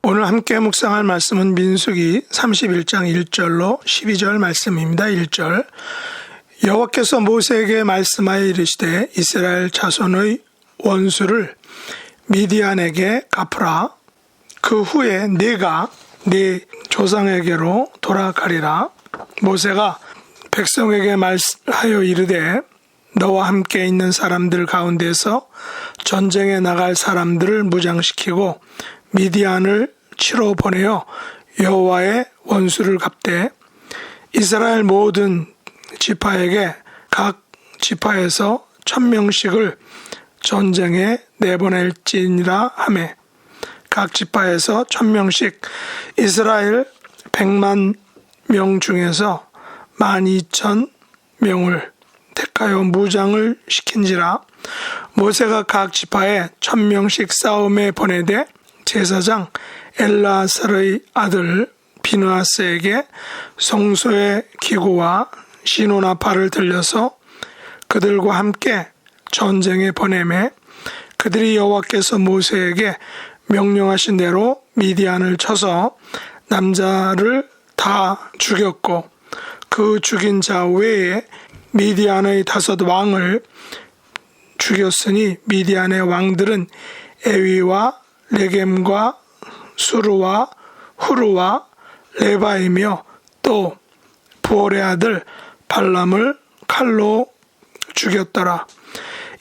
오늘 함께 묵상할 말씀은 민수기 31장 1절로 12절 말씀입니다. 1절 여호와께서 모세에게 말씀하여 이르시되 이스라엘 자손의 원수를 미디안에게 갚으라. 그 후에 네가 네 조상에게로 돌아가리라. 모세가 백성에게 말하여 이르되 너와 함께 있는 사람들 가운데서 전쟁에 나갈 사람들을 무장시키고 미디안을 치러 보내어 여호와의 원수를 갚되 이스라엘 모든 지파에게 각 지파에서 1000명씩을 전쟁에 내보낼지니라 하매 각 지파에서 1000명씩 이스라엘 100만 명 중에서 12000명을 택하여 무장을 시킨지라. 모세가 각 지파에 1000명씩 싸움에 보내되 제사장 엘라살의 아들 비느하스에게 성소의 기구와 시노나팔을 들려서 그들과 함께 전쟁에 보내매 그들이 여호와께서 모세에게 명령하신 대로 미디안을 쳐서 남자를 다 죽였고 그 죽인 자 외에 미디안의 5 왕을 죽였으니 미디안의 왕들은 에위와 레겜과 수르와 후르와 레바이며 또 부올의 아들 발람을 칼로 죽였더라.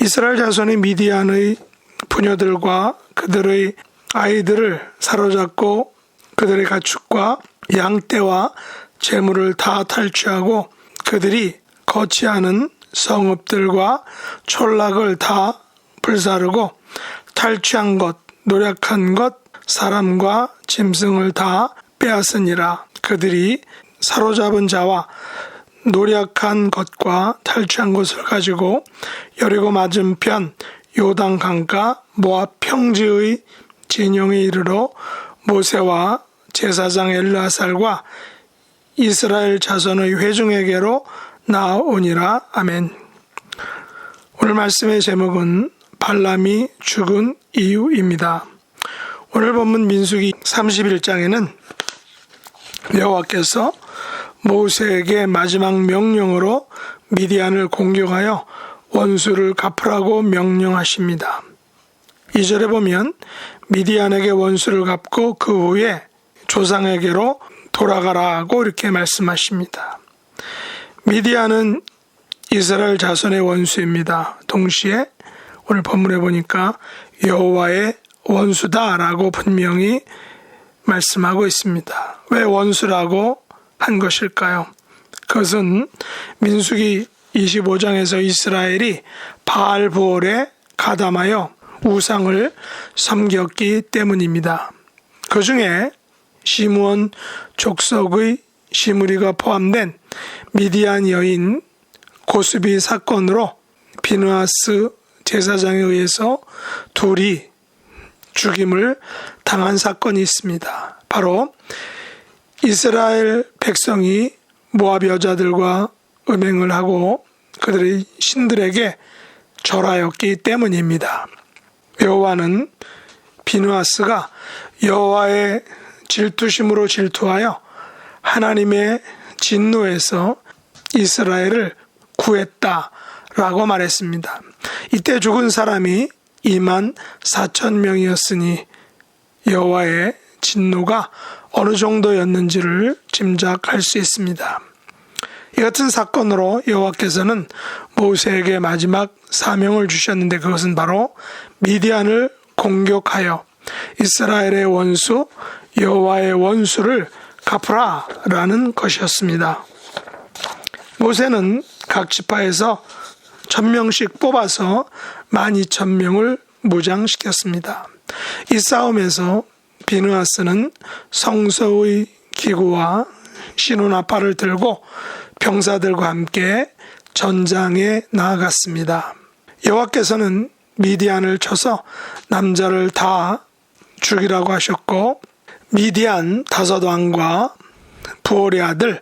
이스라엘 자손이 미디안의 부녀들과 그들의 아이들을 사로잡고 그들의 가축과 양떼와 재물을 다 탈취하고 그들이 거치하는 성읍들과 촌락을 다 불사르고 탈취한 것, 노력한 것, 사람과 짐승을 다 빼앗으니라. 그들이 사로잡은 자와 노력한 것과 탈취한 것을 가지고 여리고 맞은편 요단 강가 모압 평지의 진영에 이르러 모세와 제사장 엘르아살과 이스라엘 자손의 회중에게로 나오니라. 아멘. 오늘 말씀의 제목은 발람이 죽은 이유입니다. 오늘 본문 민수기 31장에는 여호와께서 모세에게 마지막 명령으로 미디안을 공격하여 원수를 갚으라고 명령하십니다. 2절에 보면 미디안에게 원수를 갚고 그 후에 조상에게로 돌아가라고 이렇게 말씀하십니다. 미디안은 이스라엘 자손의 원수입니다. 동시에 오늘 본문에 보니까 여호와의 원수다라고 분명히 말씀하고 있습니다. 왜 원수라고 한 것일까요? 그것은 민수기 25장에서 이스라엘이 바알브올에 가담하여 우상을 섬겼기 때문입니다. 그 중에 시므온 족속의 시므리가 포함된 미디안 여인 고스비 사건으로 비느하스 제사장에 의해서 둘이 죽임을 당한 사건이 있습니다. 바로 이스라엘 백성이 모압 여자들과 음행을 하고 그들의 신들에게 절하였기 때문입니다. 여호와는 비느하스가 여호와의 질투심으로 질투하여 하나님의 진노에서 이스라엘을 구했다라고 말했습니다. 이때 죽은 사람이 24,000명이었으니 여호와의 진노가 어느 정도였는지를 짐작할 수 있습니다. 이 같은 사건으로 여호와께서는 모세에게 마지막 사명을 주셨는데 그것은 바로 미디안을 공격하여 이스라엘의 원수 여호와의 원수를 갚으라라는 것이었습니다. 모세는 각 지파에서 1000명씩 뽑아서 12000명을 무장시켰습니다. 이 싸움에서 비느하스는 성소의 기구와 시노나팔을 들고 병사들과 함께 전장에 나아갔습니다. 여호와께서는 미디안을 쳐서 남자를 다 죽이라고 하셨고 미디안 5 왕과 부올의 아들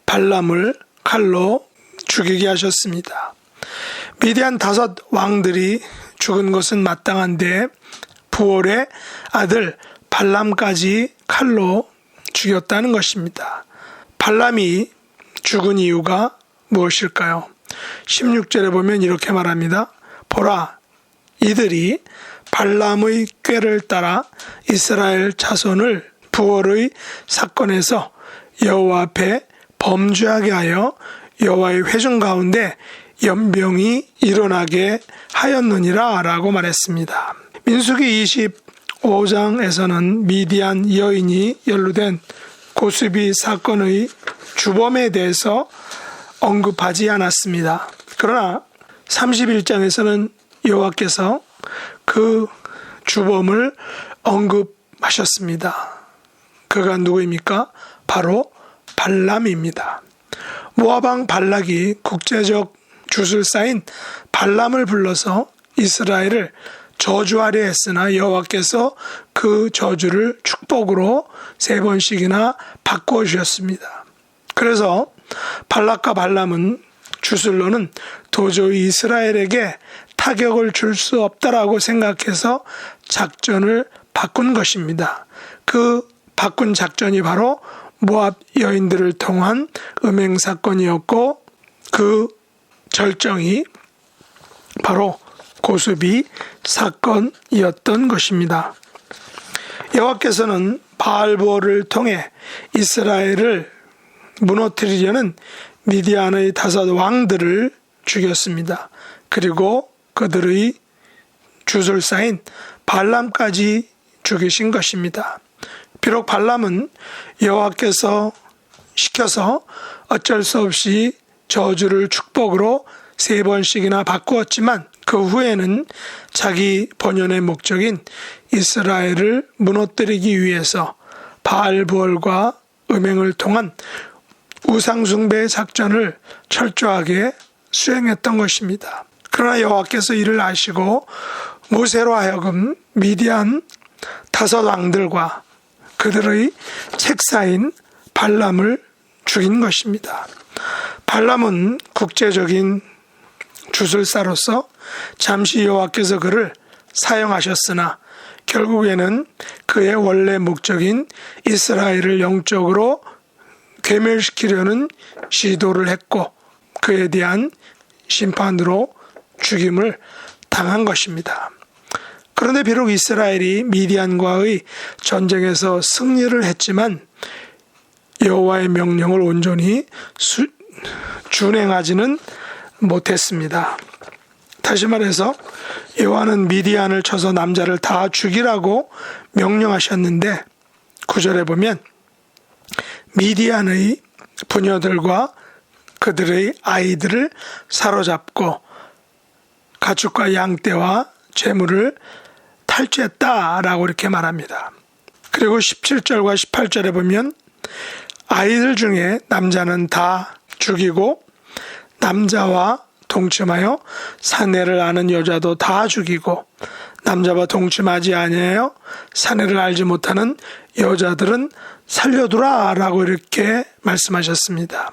발람을 칼로 죽이게 하셨습니다. 미디안 5 왕들이 죽은 것은 마땅한데 부올의 아들 발람까지 칼로 죽였다는 것입니다. 발람이 죽은 이유가 무엇일까요? 16절에 보면 이렇게 말합니다. 보라, 이들이 발람의 꾀를 따라 이스라엘 자손을 부월의 사건에서 여호와 앞에 범죄하게 하여 여호와의 회중 가운데 연병이 일어나게 하였느니라 라고 말했습니다. 민수기 25장에서는 미디안 여인이 연루된 고스비 사건의 주범에 대해서 언급하지 않았습니다. 그러나 31장에서는 여호와께서 그 주범을 언급하셨습니다. 그가 누구입니까? 바로 발람입니다. 모압왕 발락이 국제적 주술사인 발람을 불러서 이스라엘을 저주하려 했으나 여호와께서 그 저주를 축복으로 3번씩이나 바꾸어 주셨습니다. 그래서 발락과 발람은 주술로는 도저히 이스라엘에게 타격을 줄 수 없다라고 생각해서 작전을 바꾼 것입니다. 그 바꾼 작전이 바로 모압 여인들을 통한 음행 사건이었고 그 절정이 바로 고스비 사건이었던 것입니다. 여호와께서는 바알보를 통해 이스라엘을 무너뜨리려는 미디안의 5 왕들을 죽였습니다. 그리고 그들의 주술사인 발람까지 죽이신 것입니다. 비록 발람은 여호와께서 시켜서 어쩔 수 없이 저주를 축복으로 3번씩이나 바꾸었지만 그 후에는 자기 본연의 목적인 이스라엘을 무너뜨리기 위해서 바알부얼과 음행을 통한 우상숭배 작전을 철저하게 수행했던 것입니다. 그러나 여호와께서 이를 아시고 모세로 하여금 미디안 5 왕들과 그들의 책사인 발람을 죽인 것입니다. 발람은 국제적인 주술사로서 잠시 여호와께서 그를 사용하셨으나 결국에는 그의 원래 목적인 이스라엘을 영적으로 괴멸시키려는 시도를 했고 그에 대한 심판으로 죽임을 당한 것입니다. 그런데 비록 이스라엘이 미디안과의 전쟁에서 승리를 했지만 여호와의 명령을 온전히 준행하지는 못했습니다. 다시 말해서 여호와는 미디안을 쳐서 남자를 다 죽이라고 명령하셨는데 9절에 보면 미디안의 부녀들과 그들의 아이들을 사로잡고 가축과 양떼와 재물을 탈취했다라고 이렇게 말합니다. 그리고 17절과 18절에 보면 아이들 중에 남자는 다 죽이고 남자와 동침하여 사내를 아는 여자도 다 죽이고 남자와 동침하지 아니하여 사내를 알지 못하는 여자들은 살려두라 라고 이렇게 말씀하셨습니다.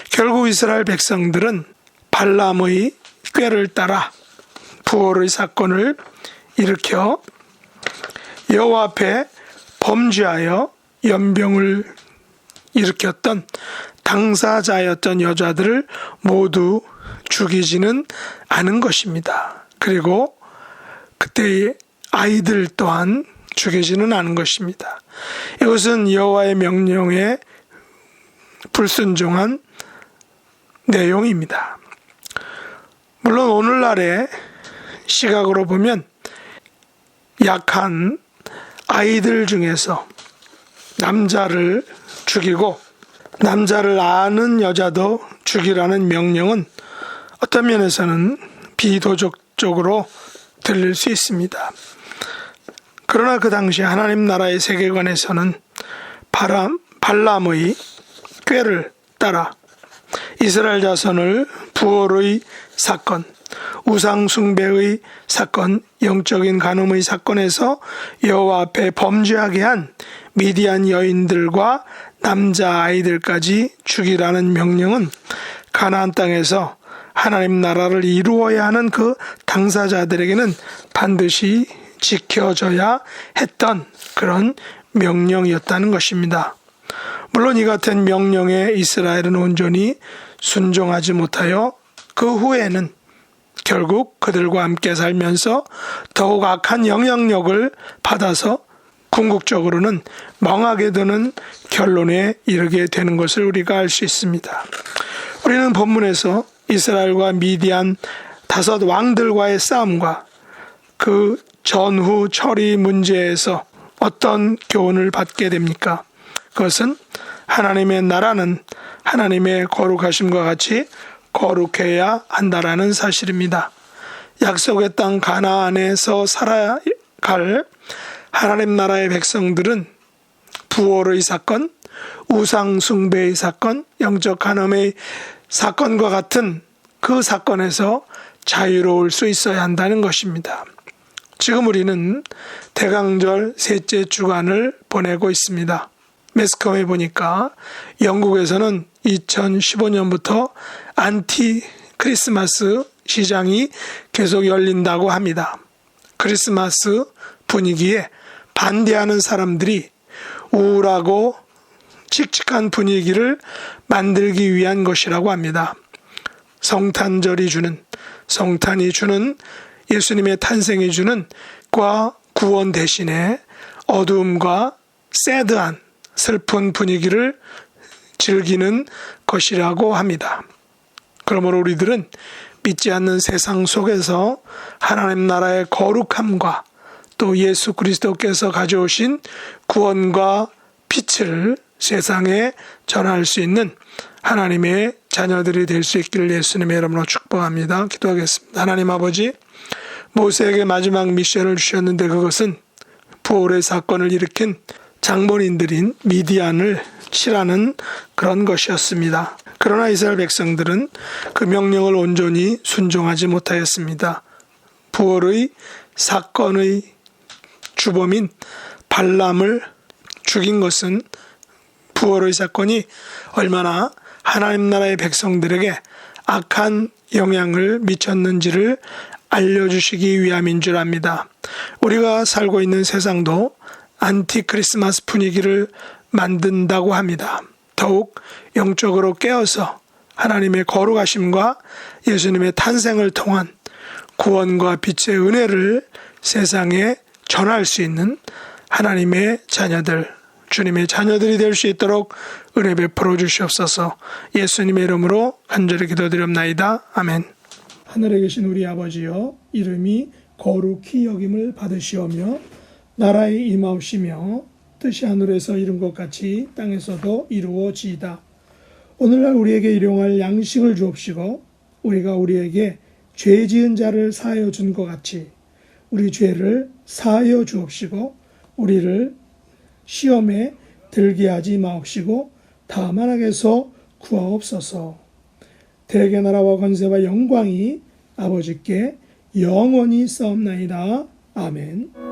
결국 이스라엘 백성들은 발람의 꾀를 따라 부월의 사건을 일으켜 여호와 앞에 범죄하여 연병을 일으켰던 당사자였던 여자들을 모두 죽이지는 않은 것입니다. 그리고 그때의 아이들 또한 죽이지는 않은 것입니다. 이것은 여호와의 명령에 불순종한 내용입니다. 물론 오늘날의 시각으로 보면 약한 아이들 중에서 남자를 죽이고 남자를 아는 여자도 죽이라는 명령은 어떤 면에서는 비도덕적으로 들릴 수 있습니다. 그러나 그 당시 하나님 나라의 세계관에서는 발람의 꾀를 따라 이스라엘 자손을 부월의 사건, 우상 숭배의 사건, 영적인 간음의 사건에서 여호와 앞에 범죄하게 한 미디안 여인들과 남자 아이들까지 죽이라는 명령은 가나안 땅에서 하나님 나라를 이루어야 하는 그 당사자들에게는 반드시 지켜져야 했던 그런 명령이었다는 것입니다. 물론 이 같은 명령에 이스라엘은 온전히 순종하지 못하여 그 후에는 결국 그들과 함께 살면서 더욱 악한 영향력을 받아서 궁극적으로는 망하게 되는 결론에 이르게 되는 것을 우리가 알 수 있습니다. 우리는 본문에서 이스라엘과 미디안 5 왕들과의 싸움과 그 전후 처리 문제에서 어떤 교훈을 받게 됩니까? 그것은 하나님의 나라는 하나님의 거룩하심과 같이 거룩해야 한다라는 사실입니다. 약속의 땅 가나안에서 살아갈 하나님 나라의 백성들은 부활의 사건, 우상 숭배의 사건, 영적 간음의 사건과 같은 그 사건에서 자유로울 수 있어야 한다는 것입니다. 지금 우리는 대강절 셋째 주간을 보내고 있습니다. 매스컴에 보니까 영국에서는 2015년부터 안티 크리스마스 시장이 계속 열린다고 합니다. 크리스마스 분위기에 반대하는 사람들이 우울하고 칙칙한 분위기를 만들기 위한 것이라고 합니다. 성탄이 주는 예수님의 탄생이 주는 구원 대신에 어두움과 새드한 슬픈 분위기를 즐기는 것이라고 합니다. 그러므로 우리들은 믿지 않는 세상 속에서 하나님 나라의 거룩함과 또 예수 그리스도께서 가져오신 구원과 빛을 세상에 전할 수 있는 하나님의 자녀들이 될 수 있기를 예수님의 이름으로 축복합니다. 기도하겠습니다. 하나님 아버지, 모세에게 마지막 미션을 주셨는데 그것은 부활의 사건을 일으킨 장본인들인 미디안을 치라는 그런 것이었습니다. 그러나 이스라엘 백성들은 그 명령을 온전히 순종하지 못하였습니다. 부활의 사건의 주범인 발람을 죽인 것은 부활의 사건이 얼마나 하나님 나라의 백성들에게 악한 영향을 미쳤는지를 알려주시기 위함인 줄 압니다. 우리가 살고 있는 세상도 안티 크리스마스 분위기를 만든다고 합니다. 더욱 영적으로 깨어서 하나님의 거룩하심과 예수님의 탄생을 통한 구원과 빛의 은혜를 세상에 전할 수 있는 하나님의 자녀들, 주님의 자녀들이 될 수 있도록 은혜 베풀어 주시옵소서. 예수님의 이름으로 간절히 기도드립나이다. 아멘. 하늘에 계신 우리 아버지여, 이름이 거룩히 여김을 받으시오며 나라의 임하옵시며 뜻이 하늘에서 이룬 것 같이 땅에서도 이루어지이다. 오늘날 우리에게 일용할 양식을 주옵시고 우리가 우리에게 죄 지은 자를 사하여 준 것 같이 우리 죄를 사하여 주옵시고 우리를 시험에 들게 하지 마옵시고 다만 악에서 구하옵소서. 대개 나라와 권세와 영광이 아버지께 영원히 싸움나이다. 아멘.